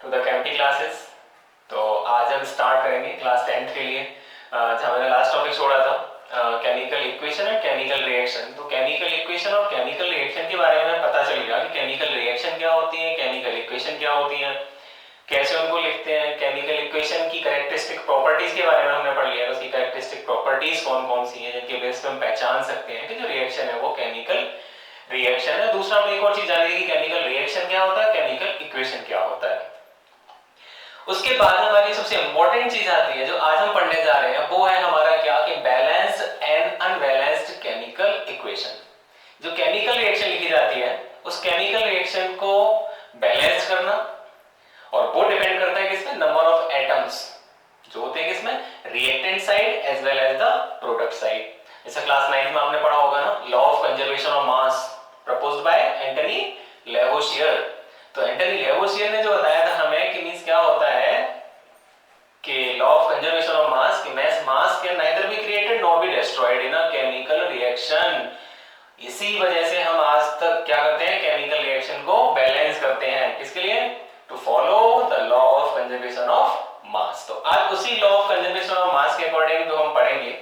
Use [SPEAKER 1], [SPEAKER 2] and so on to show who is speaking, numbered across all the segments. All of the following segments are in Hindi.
[SPEAKER 1] To the chemistry classes. तो आज हम स्टार्ट करेंगे क्लास 10th के लिए, जहाँ मैंने लास्ट टॉपिक छोड़ा था chemical equation and chemical reaction. तो केमिकल इक्वेशन और केमिकल रिएक्शन के बारे में पता चल गया कि केमिकल रिएक्शन क्या होती है, केमिकल इक्वेशन क्या होती है, कैसे उनको लिखते हैं। केमिकल इक्वेशन की कैरेक्टरिस्टिक प्रॉपर्टीज के बारे में हमने पढ़ लिया, उसकी कैरेक्टरिस्टिक प्रॉपर्टीज कौन कौन सी हैं जिनके बेस पे हम पहचान सकते हैं कि जो रिएक्शन है वो केमिकल रिएक्शन है। दूसरा हमें एक और चीज जानी है कि केमिकल रिएक्शन क्या होता है, केमिकल इक्वेशन क्या होता है। उसके बाद हमारी सबसे इंपॉर्टेंट चीज आती है जो आज हम पढ़ने जा रहे हैं, वो है हमारा क्या कि balanced and unbalanced chemical equation. जो केमिकल रिएक्शन लिखी जाती है उस केमिकल रिएक्शन को बैलेंस करना, और वो डिपेंड करता है किसमें, नंबर ऑफ एटम्स जो होते हैं किसमें, reactant side as well as the product side. जैसे क्लास 9 में आपने पढ़ा होगा ना, law of conservation of mass proposed by Antoine Lavoisier. तो एंटनी लेवोशियर ने जो बताया था हमें कि मींस क्या होता है कि law of conservation of mass कि mass can neither be created nor be destroyed in a chemical reaction. इसी वजह से हम आज तक क्या करते हैं, केमिकल रिएक्शन को बैलेंस करते हैं। किसके लिए, to follow the law of conservation of mass. तो आज उसी law of conservation of mass के अकॉर्डिंग जो हम पढ़ेंगे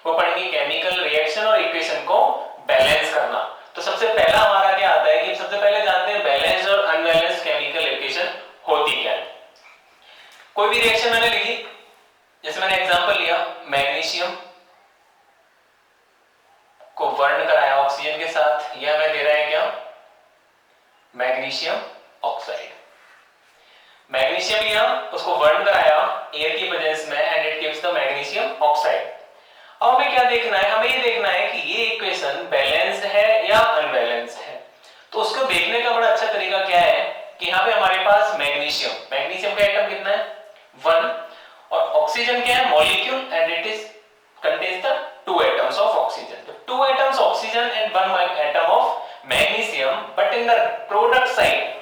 [SPEAKER 1] वो पढ़ेंगे केमिकल रिएक्शन और इक्वेशन को बैलेंस करना। तो सबसे पहला हमारा क्या आता है कि सबसे पहले जानते हैं बैलेंस्ड और अनबैलेंस्ड केमिकल इक्वेशन होती क्या है। कोई भी रिएक्शन मैंने लिखी, जैसे मैंने एग्जांपल लिया मैग्नीशियम को वर्ण कराया ऑक्सीजन के साथ, यह हमें दे रहा है क्या, मैग्नीशियम ऑक्साइड। मैग्नीशियम लिया, उसको वर्ण कराया एयर की प्रेजेंस में and it gives the magnesium oxide. अब हमें क्या देखना है, हमें ये देखना है कि ये इक्वेशन बैलेंस्ड है या अनबैलेंस्ड है। तो उसको देखने का बड़ा अच्छा तरीका क्या है कि यहाँ पे हमारे पास मैग्नीशियम का एटम कितना है, 1, और ऑक्सीजन क्या है, molecule and it is contains the 2 atoms of oxygen. तो 2 atoms oxygen and 1 atom of magnesium, but in the product side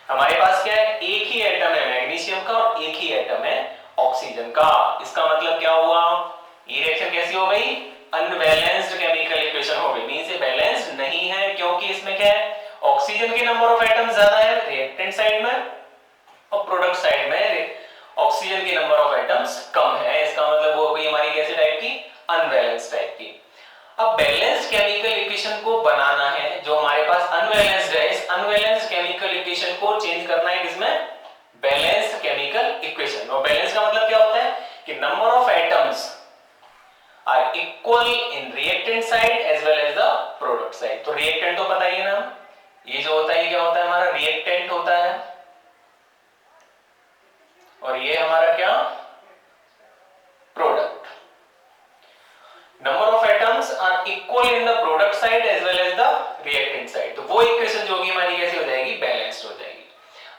[SPEAKER 1] हमारे पास क्या है, एक ही एटम है मैग्नीशियम का और एक ही एटम है ऑक्सीजन का। इसका मतलब क्या हुआ, ये रिएक्शन कैसी हो गई, अनबैलेंस्ड केमिकल इक्वेशन हो गई। मींस ये बैलेंस्ड नहीं है क्योंकि इसमें क्या है, ऑक्सीजन के नंबर ऑफ एटम्स ज्यादा है रिएक्टेंट साइड में और प्रोडक्ट साइड में ऑक्सीजन के नंबर ऑफ एटम्स कम है। इसका मतलब वो हो गई हमारी कैसी टाइप की, अनबैलेंस्ड टाइप की। अब बैलेंस्ड केमिकल इक्वेशन को बनाना है, जो हमारे पास अनबैलेंस्ड है, इस अनबैलेंस्ड केमिकल इक्वेशन को चेंज करना है किसमें, बैलेंस्ड केमिकल इक्वेशन। और बैलेंस का मतलब क्या होता है कि number of atoms are equal in reactant side as well as the product side. तो रिएक्टेंट तो पता ही है ना, ये जो होता है ये क्या होता है, हमारा रिएक्टेंट होता है, और ये हमारा क्या, product. Number of atoms are equal in the product side as well as the reactant side. तो वो इक्वेशन जो होगी हमारी कैसी हो जाएगी, बैलेंस्ड हो जाएगी।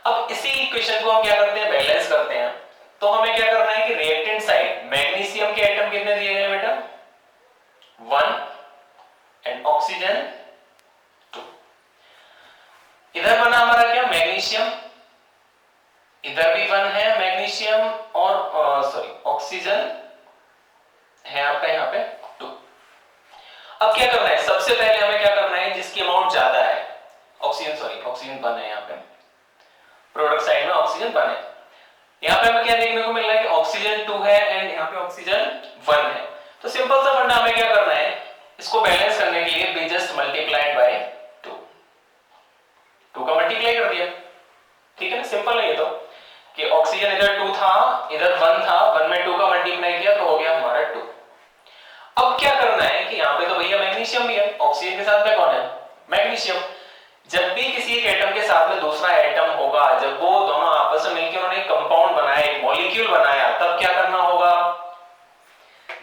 [SPEAKER 1] अब इसी इक्वेशन को हम क्या करते हैं, बैलेंस करते हैं। तो हमें क्या करना है कि रिएक्टेंट साइड मैग्नीशियम के एटम कितने दिए गए बेटा, 1 एंड ऑक्सीजन 2। इधर बना हमारा क्या, मैग्नीशियम, इधर भी 1 है मैग्नीशियम और ऑक्सीजन है आपका यहाँ पे 2। अब क्या करना है, सबसे पहले हमें क्या करना है, जिसकी अमाउंट ज्यादा है, ऑक्सीजन 1 है यहाँ पे, प्रोडक्ट साइड में ऑक्सीजन 1 है। यहाँ पे हमें क्या देखने को मिल रहा है कि ऑक्सीजन 2 है एंड यहाँ पे ऑक्सीजन 1 है। तो सिंपल सा फंडा हमें क्या करना है, इसको बैलेंस करने के लिए बी जस्ट मल्टीप्लाइड बाय 2 का मल्टीप्लाई कर दिया, ठीक है ना, सिंपल है ये तो, कि ऑक्सीजन इधर 2 था इधर 1 था, 1 में 2 का मल्टीप्लाई किया तो हो गया हमारा 2। अब क्या करना है कि यहाँ पे तो भैया मैग्नीशियम भी है, ऑक्सीजन के साथ में कौन है, मैग्नीशियम। जब भी किसी एक एटम के साथ में दूसरा एटम होगा, जब वो दोनों आपस में मिलकर उन्होंने एक कंपाउंड बनाया, एक मॉलिक्यूल बनाया, तब क्या करना होगा,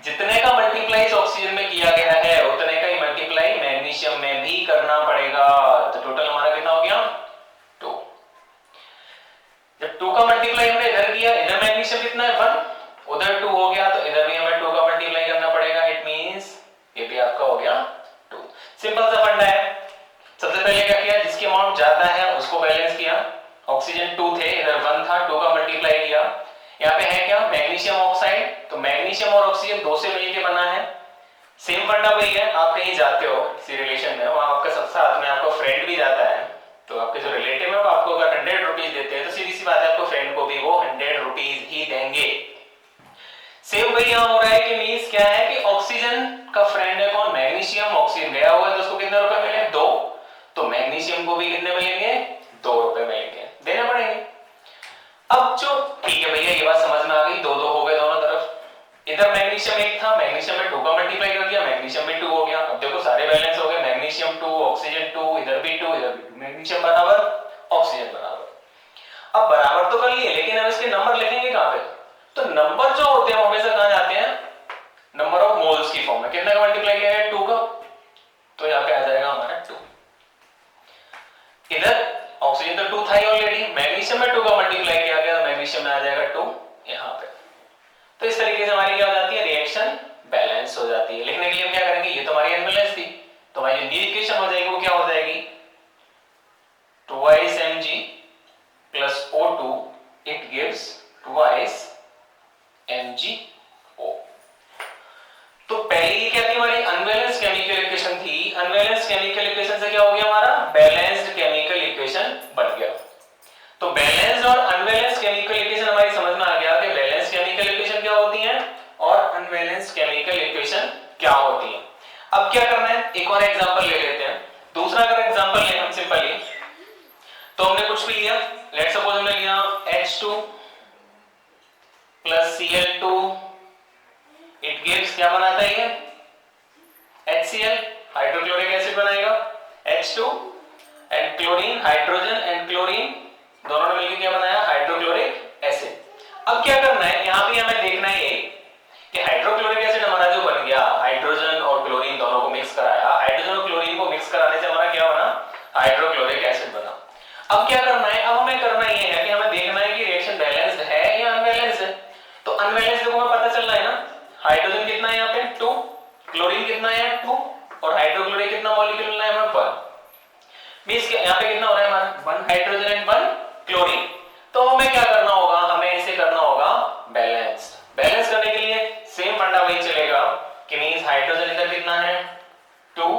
[SPEAKER 1] जितने का मल्टीप्लाई इस ऑक्सीजन में किया गया है उतने का ही मल्टीप्लाई मैग्नीशियम में भी करना पड़ेगा। तो टोटल हमारा कितना हो गया, 2। जब 2 का मल्टीप्लाई हमने इधर किया, इधर मैग्नीशियम कितना है, 1, उधर 2 हो गया, तो इधर भी हमें 2 का मल्टीप्लाई करना पड़ेगा। इट मींस ये भी आपका हो गया 2। सिंपल सा फंडा है। सबसे पहले क्या किया, जिसकी अमाउंट ज्यादा है उसको बैलेंस किया, ऑक्सीजन 2 थे इधर 1 था, 2 का मल्टीप्लाई किया। यहाँ पे है क्या, मैग्नीशियम ऑक्साइड, तो मैग्नीशियम और ऑक्सीजन 2 से मिलके बना है। सेम फंडा वही है, आप कहीं जाते हो किसी रिलेशन में, वहां आपका सब साथ में आपका फ्रेंड भी जाता है, तो आपके जो रिलेटिव है वो आपको अगर 100 रुपीज देते हैं तो सीधी सी बात है आपको कि मींस क्या है कि ऑक्सीजन का फ्रेंड है कौन, मैग्नीशियम। ऑक्सीजन गया हुआ है तो उसको कितने रुपए मिले, 2। तो मैग्नीशियम को भी कितने मिलेंगे, 2 रुपए मिलेंगे, देने पड़ेंगे। अब जो ठीक है भैया, ये बात समझ में आ गई, 2 2 हो गए दोनों तरफ। इधर मैग्नीशियम 1 था, मैग्नीशियम में 2 का मल्टीप्लाई कर दिया, मैग्नीशियम में 2 हो गया। अब देखो सारे बैलेंस हो गए, मैग्नीशियम 2, ऑक्सीजन 2, इधर भी 2, इधर भी 2, मैग्नीशियम बराबर ऑक्सीजन बराबर। अब बराबर तो कर लिए, लेकिन अब इसके नंबर लिखेंगे कहां पे, तो नंबर जो होते हैं हमेशा कहां जाते हैं, नंबर ऑफ मोल्स की फॉर्म में। कितने का मल्टीप्लाई किया है, 2 का, तो यहां पे आ जाएगा हमारा 2। इधर ऑक्सीजन तो 2 था ही ऑलरेडी, मैग्नीशियम में 2 का मल्टीप्लाई किया गया तो मैग्नीशियम में आ जाएगा 2 यहां पे। तो इस तरीके से हमारी क्या हो जाती है, रिएक्शन बैलेंस हो जाती है। लिखने के लिए हम क्या करेंगे, ये तो हमारी अनबैलेंस थी, तो हमारी जो इक्वेशन हो जाएगी वो क्या हो जाएगी, 2 Mg plus O2 it gives 2 MgO। तो पहली क्या थी हमारी, अनबैलेंस्ड केमिकल इक्वेशन थी। अनबैलेंस्ड केमिकल इक्वेशन से क्या हो गया, हमारा बैलेंस्ड केमिकल इक्वेशन बन गया। तो बैलेंस्ड और अनबैलेंस्ड केमिकल इक्वेशन हमारी समझ में आ गया कि बैलेंस्ड केमिकल इक्वेशन क्या होती है और अनबैलेंस्ड केमिकल इक्वेशन क्या होती है। अब क्या करना है, एक और एग्जांपल ले लेते हैं। दूसरा अगर एग्जांपल लें हम सिंपली, तो हमने कुछ भी लिया, लेट्स सपोज हमने लिया H2 plus Cl2 it gives, क्या बनाता है ये, HCl, हाइड्रोक्लोरिक एसिड बनाएगा। H2 and chlorine, hydrogen and chlorine दोनों ने मिलकर क्या बनाया, हाइड्रोक्लोरिक एसिड। अब क्या करना है, यहां पे हमें देखना है कि हाइड्रोक्लोरिक एसिड हमारा जो बन गया, हाइड्रोजन और क्लोरीन दोनों को मिक्स कराया, हाइड्रोजन और क्लोरीन को मिक्स कराने से हमारा क्या बना, हाइड्रोक्लोरिक एसिड बना। अब क्या करना है, अब हमें करना ये है कि हमें देखना है कि रिएक्शन बैलेंस्ड है या अनबैलेंस्ड है। तो अनबैलेंस्ड को हमें पता चल रहा है ना, हाइड्रोजन कितना है यहाँ पे 2, क्लोरीन कितना है 2 और हाइड्रोक्लोरिक कितना मॉलिक्यूल मिलना है हमें 1। मींस कि यहाँ पे कितना हो रहा है हमारा 1 हाइड्रोजन एंड 1 क्लोरीन। तो हमें क्या करना होगा, हमें इसे करना होगा बैलेंस। बैलेंस करने के लिए सेम फंडा वही चलेगा कि मींस हाइड्रोजन इधर कितना है 2,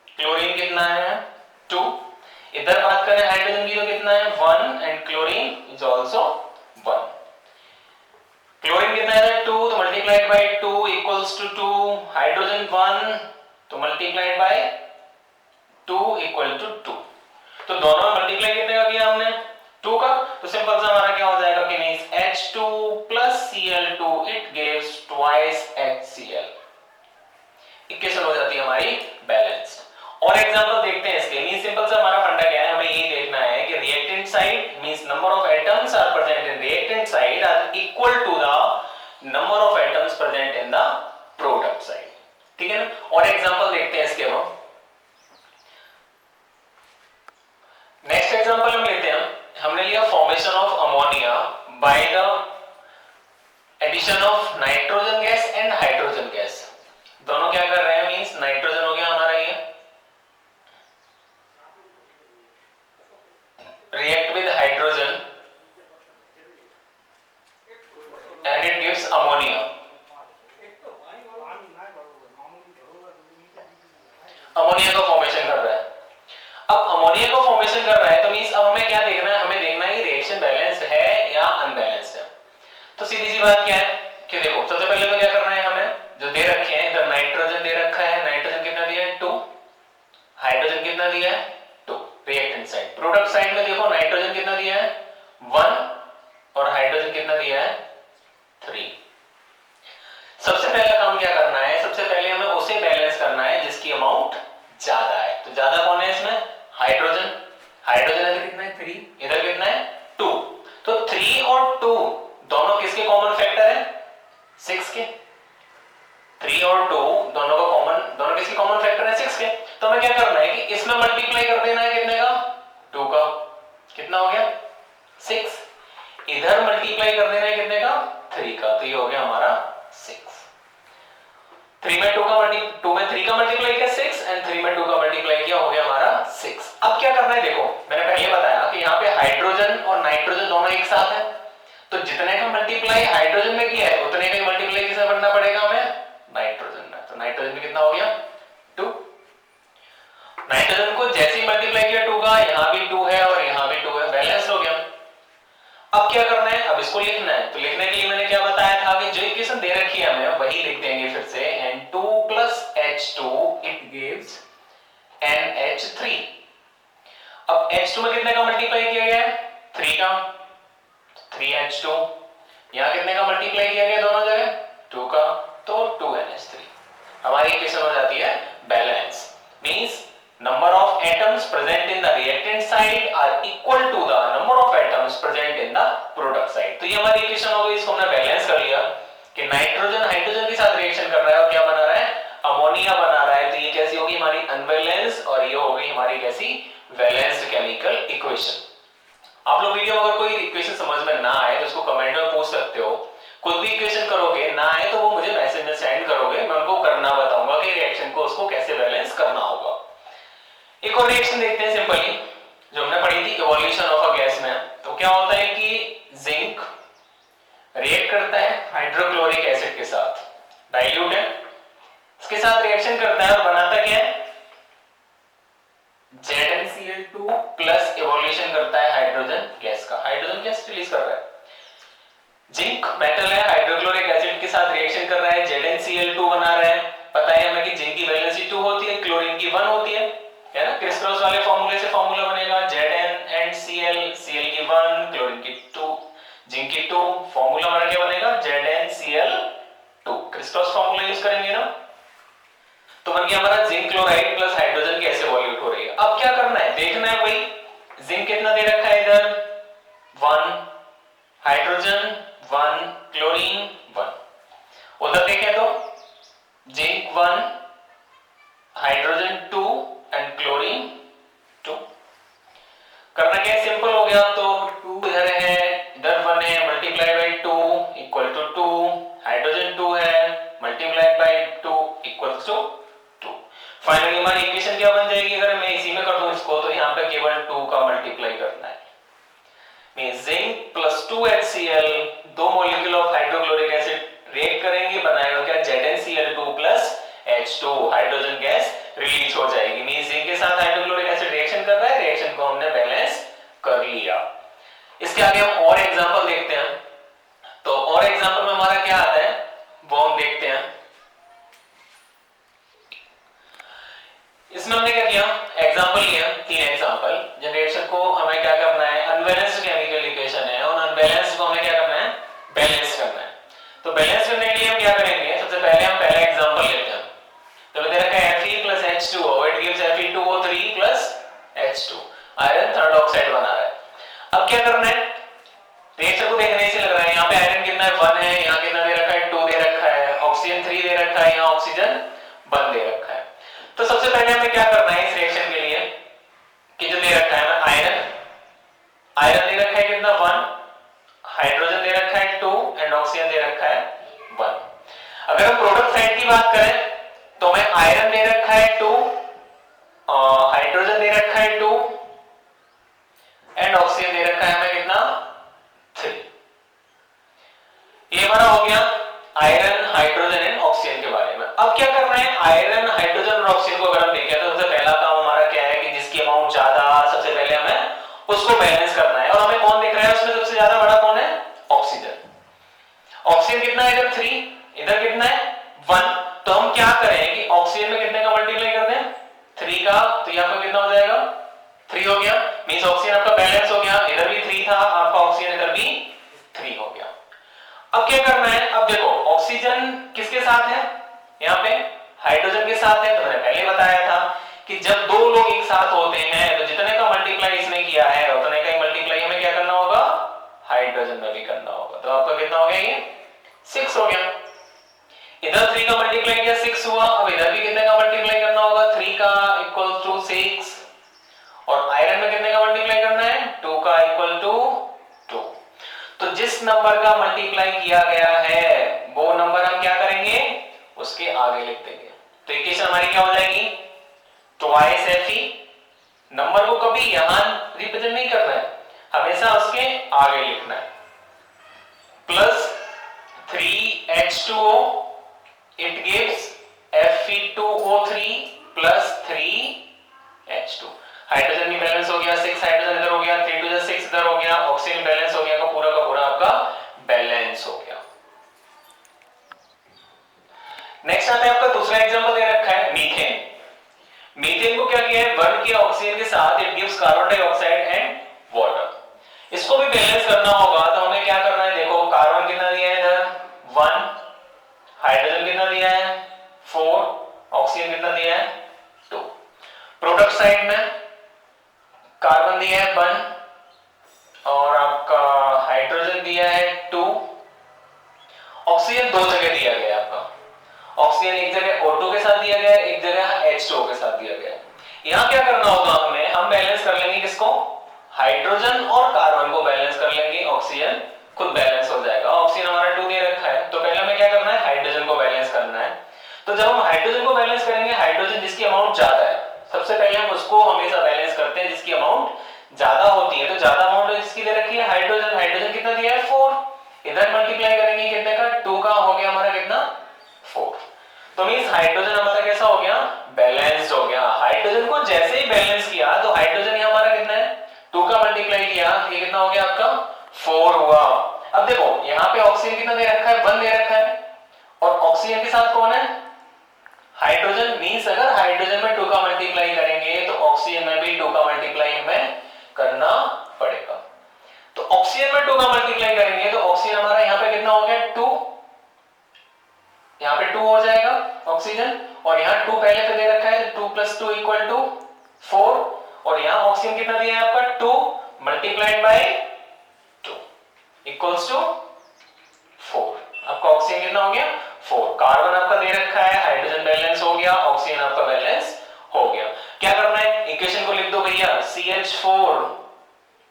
[SPEAKER 1] क्लोरीन कितना है 2, इधर बात करें हाइड्रोजन की तो कितना है 1 and chlorine is also 1। Chlorine कितना है 2, तो multiplied by 2 equals to 2, hydrogen 1 तो मल्टीप्लाइड बाय 2 इक्वल टू 2। तो दोनों में मल्टीप्लाई कितने का किया हमने 2 का, तो सिंपल सा हमारा क्या हो जाएगा कि means H2 plus Cl2 it gives twice HCl। Equation हो जाती है हमारी बैलेंस्ड। और एग्जांपल देखते हैं इसके, मींस सिंपल सा हमारा फंडा क्या है, हमें ये देखना है कि reactant side means number of atoms are present in reactant side are equal to the number of atoms present in the product side. ठीक है ना। और एग्जांपल देखते हैं इसके हम, नेक्स्ट एग्जांपल हम लेते हैं, हमने लिया formation of ammonia by the addition of nitrogen gas and hydrogen gas. दोनों क्या कर रहे हैं, मींस नाइट्रोजन हो गया हमारा ये, react with hydrogen and it gives ammonia। Ammonia का फॉर्मेशन कर रहा है। अब अमोनिया का फॉर्मेशन कर रहा है तो मींस अब हमें क्या देखना है, हमें देखना है कि रिएक्शन बैलेंस्ड है या अनबैलेंस्ड है। तो सीधी सी बात क्या है कि देखो सबसे पहले तो क्या करना है, हमें जो दे रखे हैं इधर नाइट्रोजन दे रखा है, नाइट्रोजन कितना दिया है 2, हाइड्रोजन कितना दिया है 2 रिएक्टेंट साइड। प्रोडक्ट साइड में देखो नाइट्रोजन कितना दिया है 1 और हाइड्रोजन कितना दिया है 3। सबसे पहला काम क्या करना है, सबसे पहले हमें उसे बैलेंस करना है जिसकी अमाउंट ज्यादा है। तो ज्यादा कौन है इसमें, हाइड्रोजन। हाइड्रोजन इधर कितना है 3, इधर कितना है 2। तो 3 और 2 दोनों किसके कॉमन फैक्टर है 6 के। 3 और 2 दोनों का कॉमन, दोनों किसके कॉमन फैक्टर है 6 के। तो हमें क्या करना है कि इसमें मल्टीप्लाई कर देना है कितने का 2 का, कितना हो गया 6। इधर मल्टीप्लाई कर देना है कितने का 3 का, तो ये हो गया हमारा 6। 3 में 2 का 2 में 3 का मल्टीप्लाई किया 6 एंड 3 में 2 का मल्टीप्लाई किया हो गया हमारा 6। अब क्या करना है, देखो मैंने पहले बताया कि यहाँ पे हाइड्रोजन और नाइट्रोजन दोनों एक साथ है, तो जितने का मल्टीप्लाई हाइड्रोजन में किया है उतने का ही मल्टीप्लाई किसमें करना पड़ेगा हमें, नाइट्रोजन में। तो नाइट्रोजन में कितना हो गया 2। नाइट्रोजन को जैसे ही मल्टीप्लाई किया 2 का, यहाँ भी 2 है और यहाँ भी 2 है, बैलेंस हो गया। अब क्या करना है, अब अब इसको लिखना है, तो लिखने के लिए मैंने क्या बताया था कि जो इक्वेशन दे रखी है हमें वही लिख देंगे फिर से, N2 plus H2 it gives NH3। अब H2 में कितने का मल्टीप्लाई किया गया है, 3 का, 3H2। यहां कितने का मल्टीप्लाई किया गया दोनों जगह, 2 का, तो 2NH3। हमारी इक्वेशन हो जाती है balance. Means number of atoms present in the reactant side are equal to the number of atoms present in the product side। तो ये हमारी इक्वेशन हो गई, इसको हमने बैलेंस कर लिया कि नाइट्रोजन हाइड्रोजन के साथ रिएक्शन कर रहा है और क्या बना रहा है, अमोनिया बना रहा है। तो ये कैसी होगी हमारी अनबैलेंस, और ये हो गई हमारी कैसी, बैलेंस्ड केमिकल इक्वेशन। आप लोग वीडियो अगर कोई इक्वेशन समझ में ना आए तो उसको कमेंट में पूछ सकते हो, खुद भी इक्वेशन करोगे ना आए तो वो मुझे मैसेज में सेंड करोगे, मैं उनको करना बताऊंगा कि रिएक्शन को उसको कैसे बैलेंस करना होगा। एक और रिएक्शन देखते हैं सिंपली, जो हमने पढ़ी थी इवोल्यूशन ऑफ अ गैस में। तो क्या होता है कि जिंक रिएक्ट करता है हाइड्रोक्लोरिक एसिड के साथ, डाइल्यूट है, इसके साथ रिएक्शन करता है और बनाता क्या है, ZnCl2 प्लस इवोल्यूशन करता है हाइड्रोजन गैस का, हाइड्रोजन गैस रिलीज कर रहा है। जिंक मेटल है, हाइड्रोक्लोरिक एसिड के साथ रिएक्शन कर रहा है, ZnCl2 बना रहा है। पता है हमें कि जिंक की वैलेंसी 2 होती है, क्लोरीन की 1 होती है ना। क्रिस क्रॉस वाले फार्मूले से फार्मूला बनेगा ZnCl, Cl की 1, क्लोरीन की 2, जिंक की 2, फार्मूला हमारा क्या बनेगा, ZnCl2। Criss cross formula use करेंगे ना, तो बन गया हमारा जिंक क्लोराइड प्लस हाइड्रोजन कैसे इवोल्यूट हो रही है। अब क्या करना है, देखना है भाई, जिंक कितना दे रखा है इधर, 1, हाइड्रोजन 1, क्लोरीन 1। उधर देखें तो जिंक 1, हाइड्रोजन 2 एंड क्लोरीन 2। करना क्या है, सिंपल हो गया। तो 2 इधर है, इधर 1 है, multiply by 2 equal to 2, hydrogen 2 है, multiply by 2 equal to 2। Finally हमारी इक्वेशन क्या बन जाएगी, अगर मैं इसी में कर दूं इसको, तो यहां पे केवल 2 का मल्टीप्लाई करना है। मींस जिंक प्लस 2HCl, दो molecule of hydrochloric acid react करेंगे, बनाएगा क्या, ZnCl2 plus H2, hydrogen gas release हो जाएगी। मींस जिंक के साथ हाइड्रोक्लोरिक एसिड रिएक्शन कर रहा है, रिएक्शन को हमने बैलेंस कर लिया। इसके आगे हम और एग्जांपल देखते हैं। तो और एग्जांपल में हमारा क्या आता है वो हम देखते हैं। इसमें हमने क्या किया, एग्जांपल लिया, 3 एग्जांपल। जनरेशन को हमें क्या करना है, अनबैलेंस्ड केमिकल इक्वेशन है, और अनबैलेंस्ड को हमें क्या करना है, बैलेंस करना है। तो बैलेंस करने के लिए हम क्या करेंगे, सबसे पहले हम पहला एग्जांपल लेते हैं। तो दे रखा है Fe plus H2O, it gives Fe2O3 plus H2, iron third oxide बना रहा है। अब क्या करना है, रिएक्शन को देखने से लग रहा है, यहाँ पे आयरन कितना है, 1 है, यहाँ कितना दे रखा है, 2 दे रखा है, ऑक्सीजन 3 दे रखा है, यहाँ ऑक्सीजन 1 दे रखा है। तो सबसे पहले हमें क्या करना है इस रिएक्शन के लिए, कि जो दे रखा है आयरन दे रखा है कितना, 1, हाइड्रोजन दे रखा है 2 एंड ऑक्सीजन दे रखा है 1। अगर हम प्रोडक्ट साइड की बात करें तो हमें आयरन दे रखा है 2, हाइड्रोजन दे रखा है 2 एंड ऑक्सीजन दे रखा है हमें कितना, 3। ये हमारा हो गया आयरन, हाइड्रोजन एंड ऑक्सीजन के बारे में। अब क्या करना है, आयरन, हाइड्रोजन और ऑक्सीजन को अगर हम देखें तो सबसे पहला काम हमारा क्या है कि जिसकी अमाउंट ज्यादा, सबसे पहले हमें उसको बैलेंस करना है। और हमें कौन दिख रहा है उसमें सबसे ज्यादा बड़ा कौन है, ऑक्सीजन। ऑक्सीजन कितना है इधर, 3, इधर कितना है, 1। तो हम क्या करें कि ऑक्सीजन में कितने का मल्टीप्लाई कर दें, 3 का, तो यहां पर कितना हो जाएगा, 3 हो गया। मींस ऑक्सीजन आपका बैलेंस हो गया, इधर भी 3 था आपका ऑक्सीजन, इधर भी 3 हो गया। अब क्या करना है, अब देखो ऑक्सीजन किसके साथ है, यहाँ पे हाइड्रोजन के साथ है। तो मैंने पहले बताया था कि जब दो लोग एक साथ होते हैं तो जितने का मल्टीप्लाई इसने किया है उतने का ही मल्टीप्लाई हमें क्या करना होगा, हाइड्रोजन में भी करना होगा। तो आपका कितना हो गया, ये 6 हो गया। इधर 3 का मल्टीप्लाई किया 6 हुआ, अब इधर भी कितने का मल्टीप्लाई करना होगा, 3 का इक्वल टू 6, और आयरन में कितने का मल्टीप्लाई करना है, 2 का इक्वल टू 2। तो जिस नंबर का मल्टीप्लाई किया गया है वो नंबर हम क्या करेंगे, उसके आगे लिख देंगे। तो इक्वेशन हमारी क्या हो जाएगी, ट्वाइस Fe। नंबर को कभी यहां रिप्रेजेंट नहीं करना है, हमेशा उसके आगे लिखना है, plus 3H2O, it gives Fe2O3 plus 3H2। Hydrogen भी बैलेंस हो गया, 6 हाइड्रोजन इधर हो गया, 3 to 6 इधर हो गया, ऑक्सीजन बैलेंस हो गया, का पूरा आपका बैलेंस करना होगा तो हमें क्या करना है, देखो कार्बन कितना दिया है इधर 1, हाइड्रोजन कितना दिया है 4, ऑक्सीजन कितना दिया है 2। प्रोडक्ट साइड में कार्बन दिया है 1 और आपका हाइड्रोजन दिया है 2, ऑक्सीजन दो जगह दिया गया है आपका। ऑक्सीजन एक जगह O2 के साथ दिया गया है, एक जगह H2O के साथ दिया गया है। यहां क्या करना होगा हमें, हम बैलेंस कर लेंगे किसको, हाइड्रोजन और कार्बन को बैलेंस कर लेंगे, ऑक्सीजन खुद बैलेंस हो जाएगा। ऑक्सीजन हमारा 2 दे रखा है, तो पहले हमें क्या करना है, हाइड्रोजन को बैलेंस करना है। तो जब हम हाइड्रोजन को बैलेंस करेंगे, हाइड्रोजन जिसकी अमाउंट ज्यादा है, सबसे पहले हम उसको हमेशा बैलेंस करते हैं जिसकी अमाउंट ज्यादा होती है। तो ज्यादा अमाउंट जिसकी दे रखी है हाइड्रोजन, हाइड्रोजन कितना दिया है 4, इधर मल्टीप्लाई करेंगे कितने का, 2 का हो गया हमारा कितना 4। तो मींस हाइड्रोजन हमारा कैसा हो गया, बैलेंस्ड हो गया। हाइड्रोजन को जैसे ही बैलेंस किया तो हाइड्रोजन ये हमारा कितना है 2 का मल्टीप्लाई किया, ये कितना हो गया आपका 4 हुआ। अब देखो यहाँ पे ऑक्सीजन कितना दे रखा है 1 दे रखा है, और ऑक्सीजन के साथ कौन है हाइड्रोजन। मींस अगर हाइड्रोजन में 2 का मल्टीप्लाई करेंगे तो ऑक्सीजन में भी 2 का मल्टीप्लाई हमें करना पड़ेगा। तो ऑक्सीजन में 2 का मल्टीप्लाई करेंगे तो ऑक्सीजन हमारा यहाँ पे कितना हो गया 2, यहाँ पे 2 हो जाएगा ऑक्सीजन, और यहाँ 2 पहले से दे रखा है 2 + 2 = 4, और यहाँ ऑक्सीजन कितना दिया है आपका 2 मल्टीप्लाइड बाय 2 इक्वल्स टू 4। आपका ऑक्सीजन कितना हो गया 4। कार्बन आपका दे रखा है, हाइड्रोजन बैलेंस हो गया, ऑक्सीजन आपका बैलेंस हो गया। क्या करना है, इक्वेशन को लिख दो भैया, CH4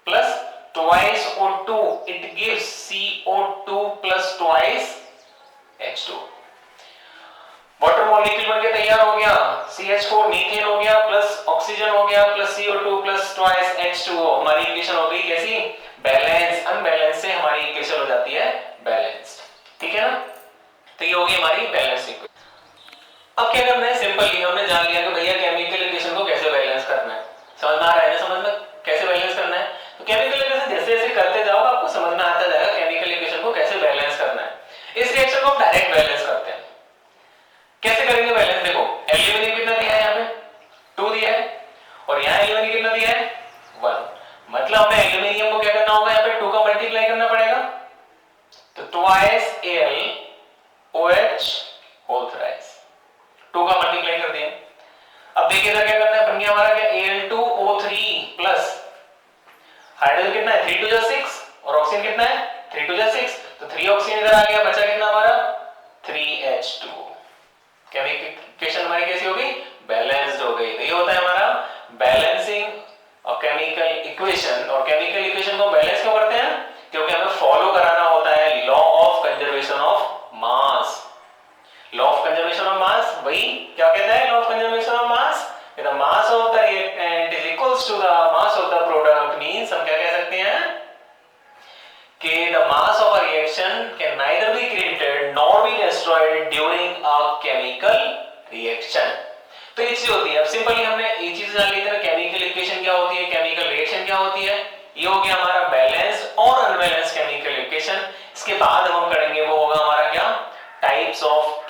[SPEAKER 1] plus twice O2 it gives CO2 plus twice H2। Water molecule बनके तैयार हो गया, CH4 मीथेन हो गया प्लस ऑक्सीजन हो गया plus CO2 plus twice H2O। हमारी इक्वेशन हो गई कैसी, बैलेंस। अनबैलेंस से हमारी इक्वेशन हो जाती है बैलेंस्ड, ठीक है ना। तो ये हो गई हमारी बैलेंस इक्वेशन। अब क्या करना है, सिंपली हमने जान लिया कि भैया केमिकल इक्वेशन को कैसे बैलेंस करना है। समझ में आ रहा है ना, समझ में कैसे बैलेंस करना है। तो केमिकल इक्वेशन जैसे जैसे करते जाओ आपको समझ में आता जाएगा केमिकल इक्वेशन को कैसे बैलेंस करना है। इस रिएक्शन को हम डायरेक्ट बैलेंस करते हैं। कैसे करेंगे बैलेंस, देखो एल्यूमिनियम कितना दिया है यहाँ पे 2 दिया है, और यहाँ एल्यूमिनियम कितना दिया है 1, मतलब हमें एल्यूमिनियम को क्या करना होगा, यहाँ पे 2 का मल्टीप्लाई करना पड़ेगा, तो ट्वाइस AlOH होल थ्राइस 2 का मल्टीप्लाई कर दिया। अब देखिए इधर क्या करना है, बन गया हमारा क्या Al2O3 प्लस हाइड्रोजन कितना है 3 * 6 और ऑक्सीजन कितना है 3 * 6, तो 3 ऑक्सीजन इधर आ गया, बचा कितना हमारा 3H2O। केमिकल इक्वेशन हमारी कैसी हो गई, बैलेंस्ड हो गई। तो ये होता है हमारा बैलेंसिंग ऑफ केमिकल इक्वेशन। और केमिकल इक्वेशन को बैलेंस क्यों करते हैं, क्योंकि हमें फॉलो कराना होता है law of conservation of mass. Law of conservation of mass वही क्या कहता है, law of conservation of mass, the mass of the reactant is equals to the mass of the product. Means हम क्या कह सकते हैं कि the mass of a reaction can neither be created nor be destroyed during a chemical reaction। तो ये चीज होती है। अब सिंपली हमने ये चीज जान ली थी ना, केमिकल इक्वेशन क्या होती है, केमिकल रिएक्शन क्या होती है। ये हो गया हमारा बैलेंस्ड और अनबैलेंस्ड केमिकल इक्वेशन। इसके बाद हम करेंगे वो होगा हमारा क्या, टाइप्स ऑफ